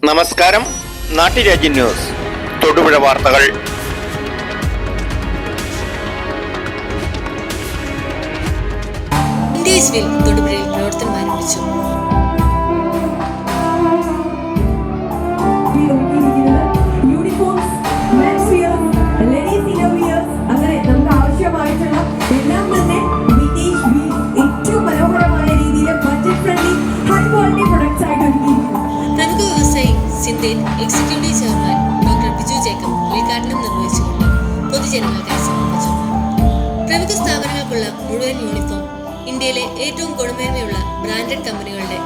നമസ്കാരം. നാട്ടുരാജ്യം ന്യൂസ് തൊടുപുഴ വാർത്തകൾ. തൊടുപുഴയിൽ പ്രവർത്തനം ആരംഭിച്ചു. അങ്ങനെ നമുക്ക് ആവശ്യമായിട്ടുള്ള എല്ലാം തന്നെ വിദേശ് ഏറ്റവും മനോഹരമായ രീതിയിൽ budget friendly high quality products ആയിട്ട് ഒരുക്കിയിരിക്കുന്നു. പ്രമുഖ വ്യവസായി Synthite executive chairman doctor Biju Jacob ഉദ്ഘാടനം നിർവഹിച്ചുകൊണ്ട് പൊതുജനങ്ങൾക്കായി സമർപ്പിച്ചു. പ്രമുഖ സ്ഥാപനങ്ങൾക്കുള്ള മുഴുവൻ യൂണിഫോം, ഇന്ത്യയിലെ ഏറ്റവും ഗുണമേന്മയുള്ള ബ്രാൻഡഡ് കമ്പനികളുടെ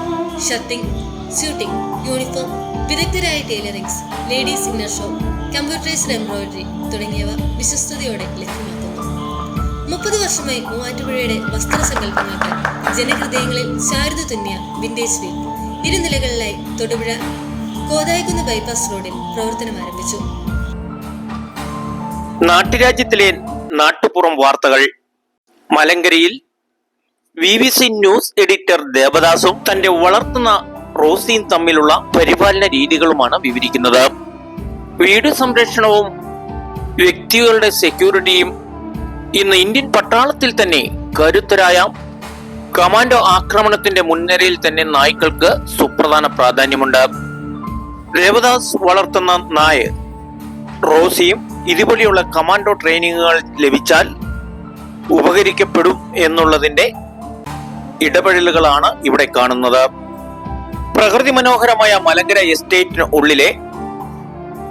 ഷർട്ടിംഗ്, സ്യൂട്ടിംഗ്, യൂണിഫോം, വിദഗ്ധരായ tailorings, ladies inner show, computerised embroidery തുടങ്ങിയവ വിശ്വസ്തയോടെ ലഭ്യമാക്കുന്നു. 30 വർഷമായി മൂവാറ്റുപുഴയുടെ വസ്ത്രസങ്കല്പങ്ങൾക്ക് ജനഹൃദയങ്ങളിൽ ശാരദ തുന്നിയ വിന്റേജ് വീൽ ഇരുനിലകളിലായി തൊടുപുഴ കോതായിക്കുന്ന് ബൈപ്പാസ് റോഡിൽ പ്രവർത്തനം ആരംഭിച്ചു. നാട്ടുരാജ്യത്തിലെ നാട്ടുപുറം വാർത്തകൾ. മലങ്കരയിൽ BBC ന്യൂസ് എഡിറ്റർ ദേവദാസും തന്റെ വളർത്തുന്ന റോസിയും തമ്മിലുള്ള പരിപാലന രീതികളുമാണ് വിവരിക്കുന്നത്. വീട് സംരക്ഷണവും വ്യക്തികളുടെ സെക്യൂരിറ്റിയും ഇന്ന് ഇന്ത്യൻ പട്ടാളത്തിൽ തന്നെ കരുത്തരായ കമാൻഡോ ആക്രമണത്തിന്റെ മുൻനിരയിൽ തന്നെ നായ്ക്കൾക്ക് സുപ്രധാന പ്രാധാന്യമുണ്ട്. ദേവദാസ് വളർത്തുന്ന നായ റോസിയും ഇതുപോലെയുള്ള കമാൻഡോ ട്രെയിനിങ്ങുകൾ ലഭിച്ചാൽ ഉപകരിക്കപ്പെടും എന്നുള്ളതിന്റെ ഇടപെടലുകളാണ് ഇവിടെ കാണുന്നത്. പ്രകൃതി മനോഹരമായ മലങ്കര എസ്റ്റേറ്റിന് ഉള്ളിലെ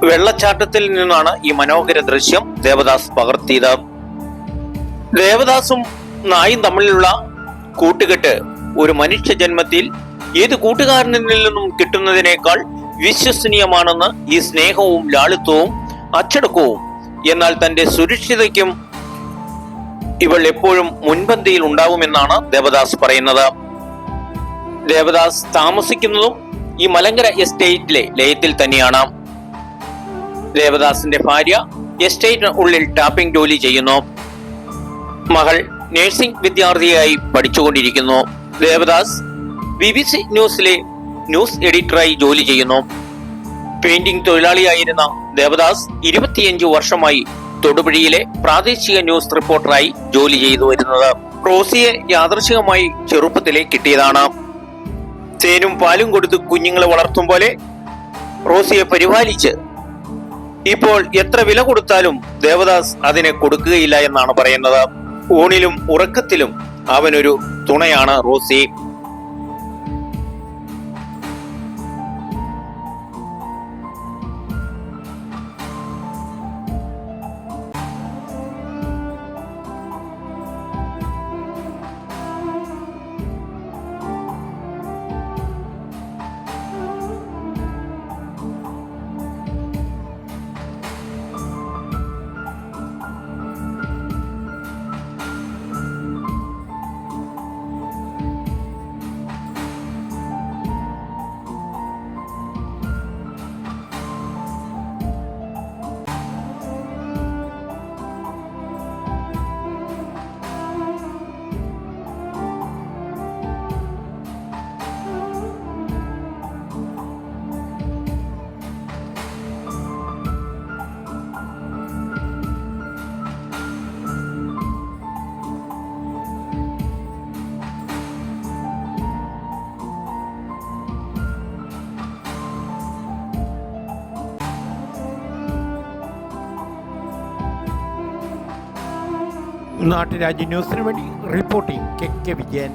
വെള്ളച്ചാട്ടത്തിൽ നിന്നാണ് ഈ മനോഹര ദൃശ്യം ദേവദാസ് പകർത്തിയത്. ദേവദാസും നായും തമ്മിലുള്ള കൂട്ടുകെട്ട് ഒരു മനുഷ്യ ജന്മത്തിൽ ഏത് കൂട്ടുകാരനിൽ നിന്നും കിട്ടുന്നതിനേക്കാൾ വിശ്വസനീയമാണെന്ന് ഈ സ്നേഹവും ലാളിത്വവും അച്ചടക്കവും. എന്നാൽ തന്റെ സുരക്ഷിതയ്ക്കും ഇവൾ എപ്പോഴും മുൻപന്തിയിൽ ഉണ്ടാവുമെന്നാണ് ദേവദാസ് പറയുന്നത്. ദേവദാസ് താമസിക്കുന്നതും ഈ മലങ്കര എസ്റ്റേറ്റിലെ ലയത്തിൽ തന്നെയാണ്. ദേവദാസിന്റെ ഭാര്യ എസ്റ്റേറ്റിന് ഉള്ളിൽ ടാപ്പിംഗ് ജോലി ചെയ്യുന്നു. മകൾ നഴ്സിംഗ് വിദ്യാർത്ഥിയായി പഠിച്ചുകൊണ്ടിരിക്കുന്നു. ദേവദാസ് BBC ന്യൂസിലെ ന്യൂസ് എഡിറ്ററായി ജോലി ചെയ്യുന്നു. പെയിന്റിംഗ് തൊഴിലാളിയായിരുന്ന ദേവദാസ് 25 വർഷമായി തൊടുപുഴയിലെ പ്രാദേശിക ന്യൂസ് റിപ്പോർട്ടറായി ജോലി ചെയ്തു വരുന്നത്. റോസിയെ യാദൃശികമായി ചെറുപ്പത്തിലെ കിട്ടിയതാണ്. തേനും പാലും കൊടുത്ത് കുഞ്ഞുങ്ങളെ വളർത്തും പോലെ റോസിയെ പരിപാലിച്ച് ഇപ്പോൾ എത്ര വില കൊടുത്താലും ദേവദാസ് അതിനെ കൊടുക്കുകയില്ല എന്നാണ് പറയുന്നത്. ഊണിലും ഉറക്കത്തിലും അവനൊരു തുണയാണ് റോസി. നാട്ടുരാജ്യ ന്യൂസിന് വേണ്ടി റിപ്പോർട്ടിംഗ് KK വിജയൻ.